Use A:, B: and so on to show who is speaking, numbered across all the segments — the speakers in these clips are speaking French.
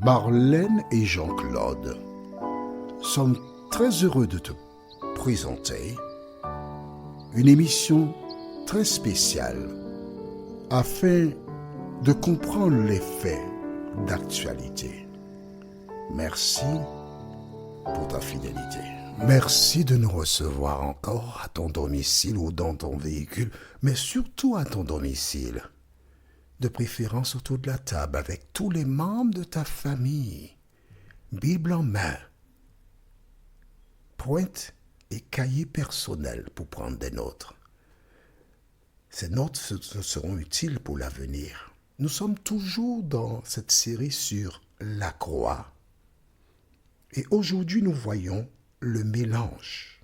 A: Marlène et Jean-Claude sommes très heureux de te présenter une émission très spéciale afin de comprendre les faits d'actualité. Merci pour ta fidélité. Merci de nous recevoir encore à ton domicile ou dans ton véhicule, mais surtout à ton domicile. De préférence autour de la table avec tous les membres de ta famille, Bible en main, pointe et cahier personnel pour prendre des notes. Ces notes seront utiles pour l'avenir. Nous sommes toujours dans cette série sur la croix. Et aujourd'hui, nous voyons le mélange.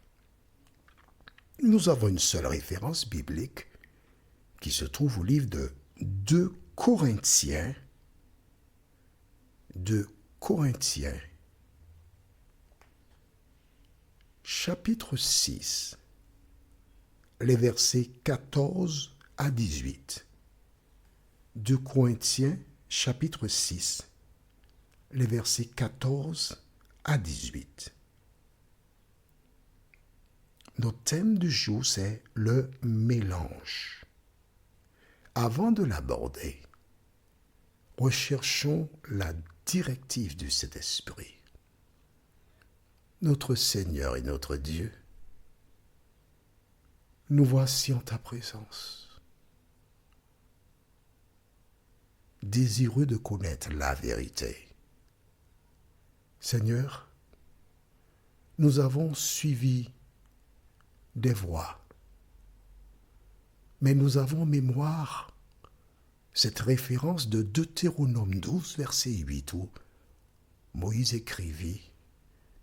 A: Nous avons une seule référence biblique qui se trouve au livre de 2 Corinthiens, chapitre 6, les versets 14 à 18. 2 Corinthiens, chapitre 6, les versets 14 à 18. Notre thème du jour, c'est le mélange. Avant de l'aborder, recherchons la directive du Saint-Esprit. Notre Seigneur et notre Dieu, nous voici en ta présence, désireux de connaître la vérité. Seigneur, nous avons suivi des voies, mais nous avons en mémoire cette référence de Deutéronome 12, verset 8, où Moïse écrivit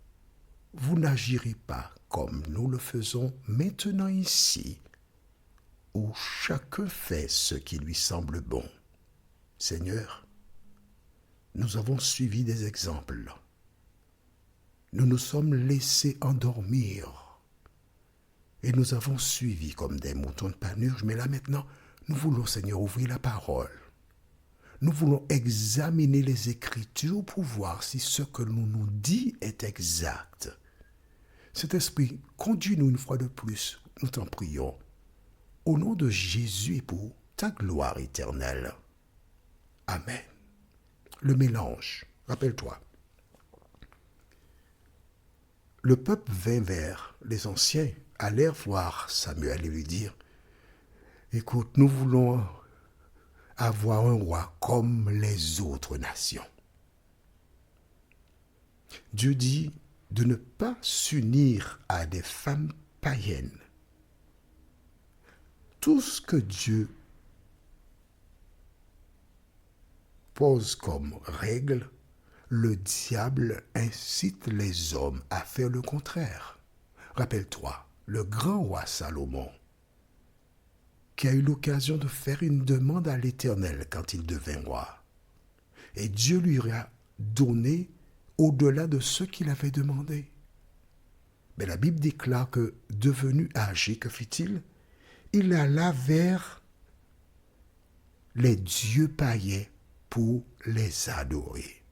A: « Vous n'agirez pas comme nous le faisons maintenant ici, où chacun fait ce qui lui semble bon. » Seigneur, nous avons suivi des exemples. Nous nous sommes laissés endormir et nous avons suivi comme des moutons de panurge. Mais là maintenant, nous voulons, Seigneur, ouvrir la parole. Nous voulons examiner les Écritures pour voir si ce que l'on nous dit est exact. Cet esprit, conduis-nous une fois de plus, nous t'en prions, au nom de Jésus et pour ta gloire éternelle. Amen. Le mélange, rappelle-toi. Le peuple vint vers les anciens, allèrent voir Samuel et lui dire « Écoute, nous voulons avoir un roi comme les autres nations. » Dieu dit de ne pas s'unir à des femmes païennes. Tout ce que Dieu pose comme règle, le diable incite les hommes à faire le contraire. Rappelle-toi, le grand roi Salomon, qui a eu l'occasion de faire une demande à l'Éternel quand il devint roi. Et Dieu lui a donné au-delà de ce qu'il avait demandé. Mais la Bible déclare que, devenu âgé, que fit-il? Il alla vers les dieux païens pour les adorer.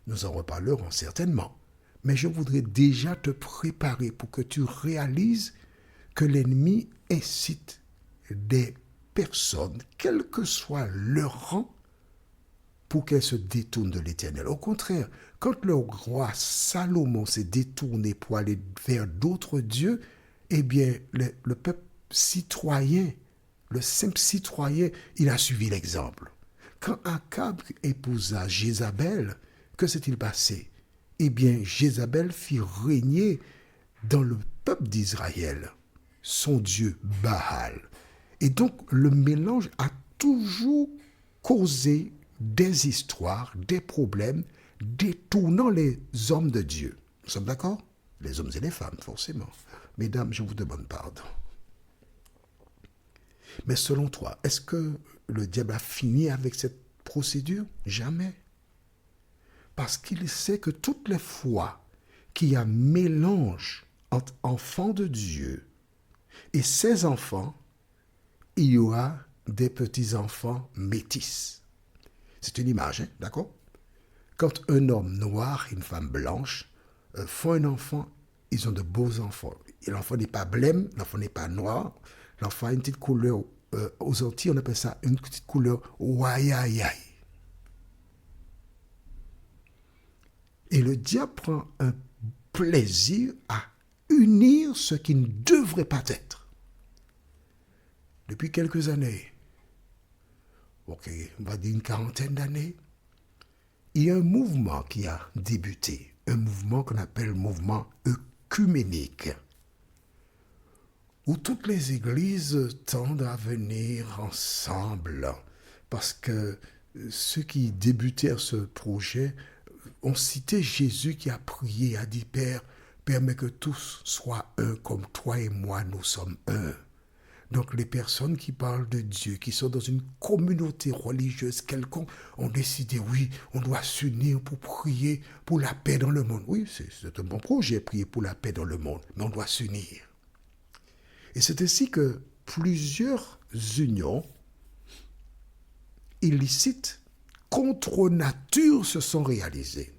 A: Nous en reparlerons certainement, mais je voudrais déjà te préparer pour que tu réalises que l'ennemi incite des personnes, quel que soit leur rang, pour qu'elles se détournent de l'Éternel. Au contraire, quand le roi Salomon s'est détourné pour aller vers d'autres dieux, eh bien, le peuple citoyen, le simple citoyen, il a suivi l'exemple. Quand Akab épousa Jézabel, que s'est-il passé? Eh bien, Jézabel fit régner dans le peuple d'Israël son dieu Baal. Et donc, le mélange a toujours causé des histoires, des problèmes, détournant les hommes de Dieu. Nous sommes d'accord? Les hommes et les femmes, forcément. Mesdames, je vous demande pardon. Mais selon toi, est-ce que le diable a fini avec cette procédure? Jamais. Parce qu'il sait que toutes les fois qu'il y a mélange entre enfants de Dieu et ses enfants, il y aura des petits-enfants métis. C'est une image, hein, d'accord? Quand un homme noir et une femme blanche font un enfant, ils ont de beaux enfants. Et l'enfant n'est pas blême, l'enfant n'est pas noir, l'enfant a une petite couleur, aux Antilles on appelle ça une petite couleur wayayay. Et le diable prend un plaisir à unir ce qui ne devrait pas être. Depuis quelques années, ok, on va dire une quarantaine d'années, il y a un mouvement qui a débuté, un mouvement qu'on appelle le mouvement œcuménique, où toutes les églises tendent à venir ensemble, parce que ceux qui débutèrent ce projet ont cité Jésus qui a prié, a dit, Père, permets que tous soient un comme toi et moi, nous sommes un. Donc les personnes qui parlent de Dieu, qui sont dans une communauté religieuse quelconque, ont décidé, oui, on doit s'unir pour prier pour la paix dans le monde. Oui, c'est un bon projet, prier pour la paix dans le monde, mais on doit s'unir. Et c'est ainsi que plusieurs unions illicites contre nature se sont réalisées.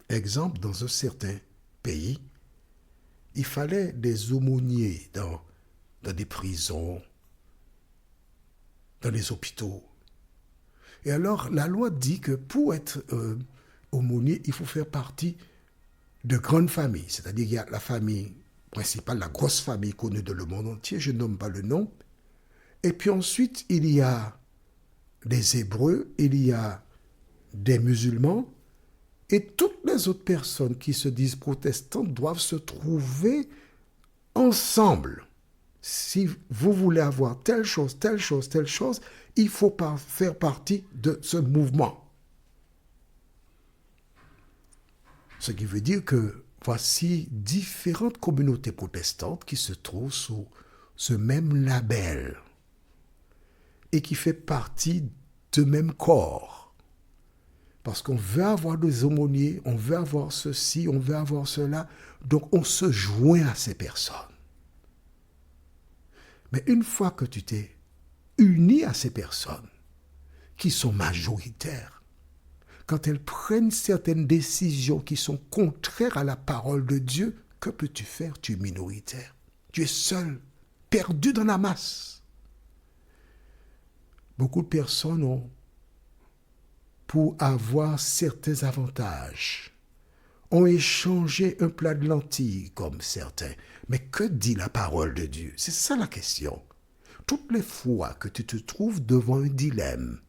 A: Exemple, dans un certain pays, il fallait des aumôniers dans des prisons, dans les hôpitaux. Et alors, la loi dit que pour être aumônier, il faut faire partie de grandes familles. C'est-à-dire qu'il y a la famille principale, la grosse famille connue dans le monde entier, je ne nomme pas le nom. Et puis ensuite, il y a des Hébreux, il y a des musulmans, et toutes les autres personnes qui se disent protestantes doivent se trouver ensemble. Si vous voulez avoir telle chose, telle chose, telle chose, il faut faire partie de ce mouvement. Ce qui veut dire que voici différentes communautés protestantes qui se trouvent sous ce même label et qui fait partie de même corps. Parce qu'on veut avoir des aumôniers, on veut avoir ceci, on veut avoir cela, donc on se joint à ces personnes. Mais une fois que tu t'es uni à ces personnes, qui sont majoritaires, quand elles prennent certaines décisions qui sont contraires à la parole de Dieu, que peux-tu faire? Tu es minoritaire. Tu es seul, perdu dans la masse. Beaucoup de personnes ont, pour avoir certains avantages, ont échangé un plat de lentilles comme certains. Mais que dit la parole de Dieu? C'est ça la question. Toutes les fois que tu te trouves devant un dilemme,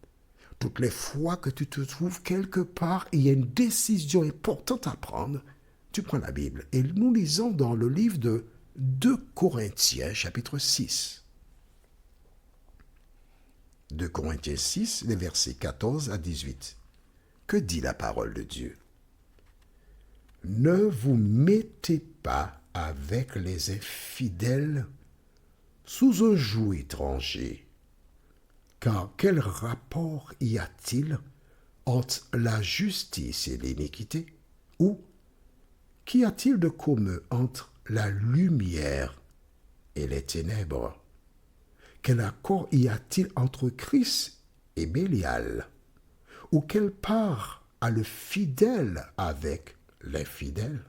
A: toutes les fois que tu te trouves quelque part et il y a une décision importante à prendre, tu prends la Bible. Et nous lisons dans le livre de 2 Corinthiens, chapitre 6. 2 Corinthiens 6, les versets 14 à 18. Que dit la parole de Dieu? Ne vous mettez pas avec les infidèles sous un joug étranger, car quel rapport y a-t-il entre la justice et l'iniquité? Ou qu'y a-t-il de commun entre la lumière et les ténèbres? Quel accord y a-t-il entre Christ et Bélial? Ou quelle part a le fidèle avec l'infidèle?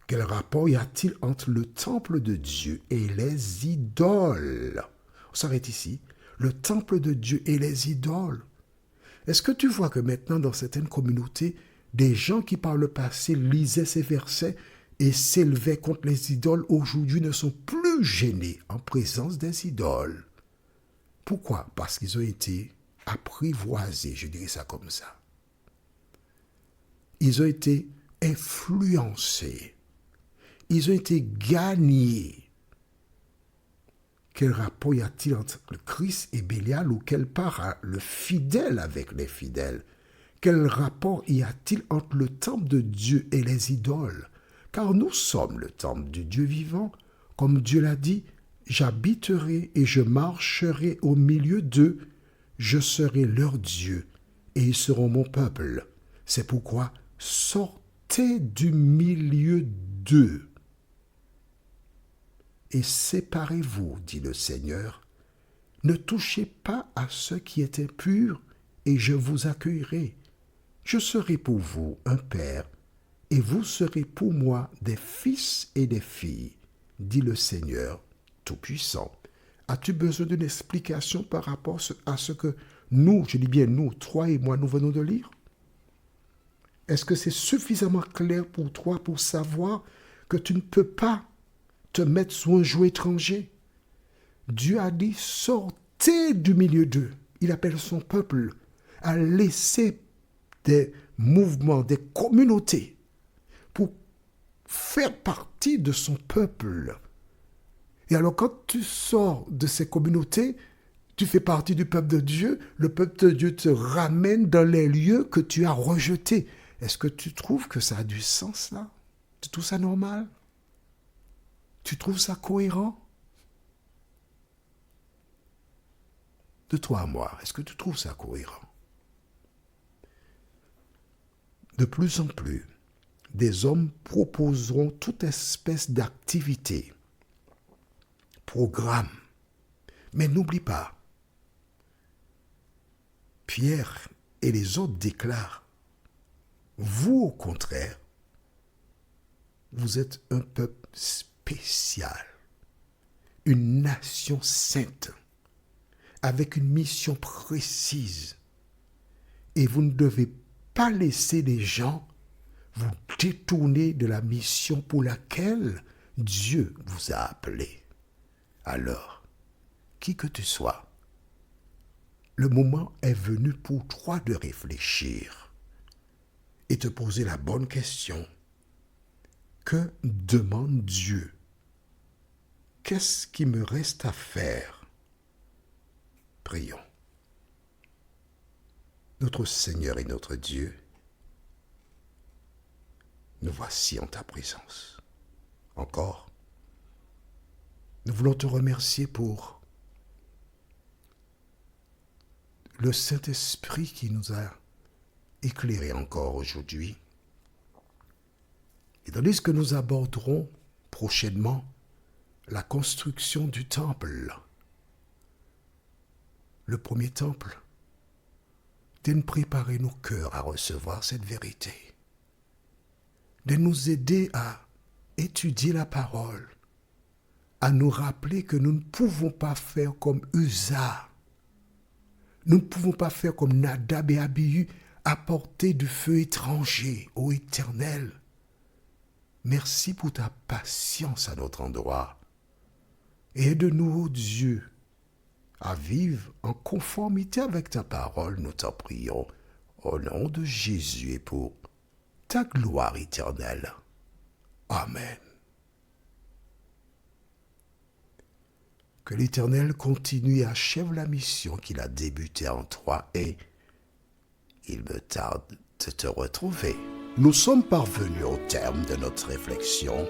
A: Quel rapport y a-t-il entre le temple de Dieu et les idoles? On s'arrête ici. Le temple de Dieu et les idoles. Est-ce que tu vois que maintenant, dans certaines communautés, des gens qui par le passé lisaient ces versets et s'élevaient contre les idoles, aujourd'hui ne sont plus gênés en présence des idoles? Pourquoi? Parce qu'ils ont été apprivoisés, je dirais ça comme ça. Ils ont été influencés. Ils ont été gagnés. Quel rapport y a-t-il entre le Christ et Bélial, ou quelle part a le fidèle avec les fidèles? Quel rapport y a-t-il entre le temple de Dieu et les idoles? Car nous sommes le temple du Dieu vivant. Comme Dieu l'a dit, j'habiterai et je marcherai au milieu d'eux. Je serai leur Dieu et ils seront mon peuple. C'est pourquoi sortez du milieu d'eux et séparez-vous, dit le Seigneur. Ne touchez pas à ce qui est impur et je vous accueillerai. Je serai pour vous un père, et vous serez pour moi des fils et des filles, dit le Seigneur Tout-Puissant. As-tu besoin d'une explication par rapport à ce que nous, je dis bien nous, toi et moi, nous venons de lire? Est-ce que c'est suffisamment clair pour toi pour savoir que tu ne peux pas te mettre sous un joug étranger? Dieu a dit, sortez du milieu d'eux. Il appelle son peuple à laisser des mouvements, des communautés pour faire partie de son peuple. Et alors quand tu sors de ces communautés, tu fais partie du peuple de Dieu, le peuple de Dieu te ramène dans les lieux que tu as rejetés. Est-ce que tu trouves que ça a du sens là? Tu trouves ça normal? Tu trouves ça cohérent? De toi à moi, est-ce que tu trouves ça cohérent? De plus en plus, des hommes proposeront toute espèce d'activité, programme. Mais n'oublie pas, Pierre et les autres déclarent, vous au contraire, vous êtes un peuple spécial, une nation sainte, avec une mission précise. Et vous ne devez pas laisser les gens vous détourner de la mission pour laquelle Dieu vous a appelé. Alors, qui que tu sois, le moment est venu pour toi de réfléchir et te poser la bonne question. Que demande Dieu? Qu'est-ce qui me reste à faire? Prions. Notre Seigneur et notre Dieu, nous voici en ta présence. Encore, nous voulons te remercier pour le Saint-Esprit qui nous a éclairés encore aujourd'hui. Et tandis que nous aborderons prochainement la construction du temple, le premier temple, de nous préparer nos cœurs à recevoir cette vérité, de nous aider à étudier la parole, à nous rappeler que nous ne pouvons pas faire comme Uza, nous ne pouvons pas faire comme Nadab et Abihu, apporter du feu étranger, ô Éternel. Merci pour ta patience à notre endroit. Aide-nous, ô Dieu, à vivre en conformité avec ta parole, nous t'en prions, au nom de Jésus et pour ta gloire éternelle. Amen. Que l'Éternel continue et achève la mission qu'il a débutée en toi et il me tarde de te retrouver. Nous sommes parvenus au terme de notre réflexion.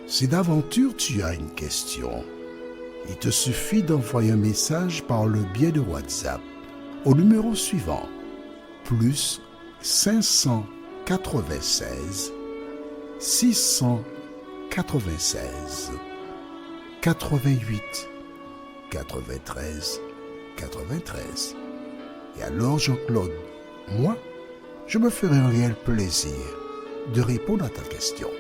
A: Si d'aventure tu as une question, il te suffit d'envoyer un message par le biais de WhatsApp au numéro suivant, plus 596 696 88 93 93. Et alors Jean-Claude, moi, je me ferai un réel plaisir de répondre à ta question.